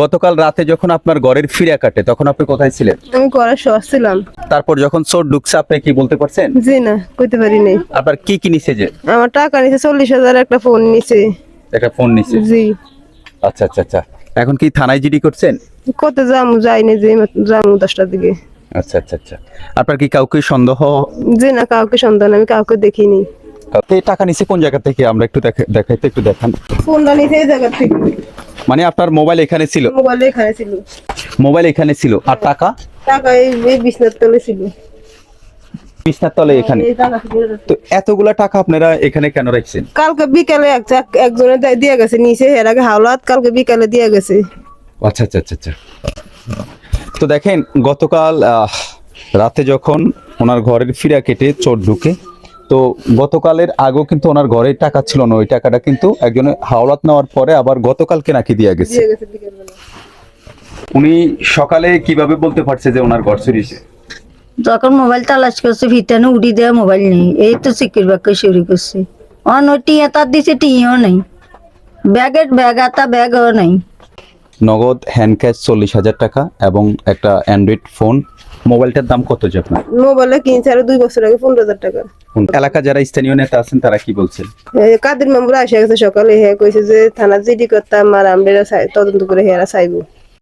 গতকাল রাতে যখন আপনার ঘরের ফিরে কাটে তখন আপনি কোথায় ছিলেন? আমি ঘরে শুয়েছিলাম। তারপর যখন চোর ঢুকছে আপনি কি বলতে পারছেন? জি না, কইতে পারি নাই। আপনার কি নিছে যে? আমার টাকা নিছে 40,000, একটা ফোন নিছে। একটা ফোন নিছে? জি। আচ্ছা আচ্ছা আচ্ছা, এখন কি থানায় জিডি করছেন? কত যামু, যাইনি, যে যামু 10টার দিকে। আচ্ছা আচ্ছা আচ্ছা, আপনার কি কাউকে সন্দেহ? জি না, কাউকে সন্ধান আমি কাউকে দেখিনি। এই টাকা নিছে কোন জায়গা থেকে আমরা একটু দেখাইতে একটু দেখান। ফোনটা নিছে এই জায়গা থেকে। মানে আপনার মোবাইল এখানে ছিল? মোবাইল এখানে ছিল। মোবাইল এখানে ছিল আর টাকা? টাকা এই বিছনার তলে ছিল। বিছনার তলে এখানে? এই টাকা ছিল। তো এতগুলা টাকা আপনারা এখানে কেন রাখছেন? কালকে বিকালে একজনে দিয়ে গেছে নিচে, এর আগে হাওলাত কালকে বিকালে দিয়ে গেছে। আচ্ছা আচ্ছা আচ্ছা আচ্ছা। তো দেখেন গতকাল রাতে যখন ওনার ঘরের ফিরা কেটে চোর ঢুকে, তো গতকালের আগেও কিন্তু ওনার ঘরে টাকা ছিল না, ওই টাকাটা কিন্তু একজনে হাওলাত নেওয়ার পরে আবার গতকালকে নাকি দিয়ে গেছে। দিয়ে গেছে বিকালবেলা। উনি সকালে কিভাবে বলতে পারছে যে ওনার ঘর চুরি হয়েছে? যখন মোবাইল তালাশ করছে ভিটানো উড়ি দেওয়া মোবাইল নেই, এই তো সিকির বাক্য শুরু করছে। অন টিয়া তার দিছে, টিও নেই, ব্যাগ আতা ব্যাগও নেই। নগদ হ্যান্ড ক্যাশ 40,000 টাকা এবং একটা অ্যান্ড্রয়েড ফোন। মোবাইলটার দাম কত যে আপনার? মোবাইলে কিনছে আরো 2 বছর আগে 15,000 টাকা। এলাকা যারা স্থানীয় নেতা আছেন তারা কি বলছেন? কাদের মামুরা এসে গেছে সকালে, হ্যাঁ কইছে যে থানা জিডি করতাম আর আমরা তদন্ত করে হেরা চাইবো।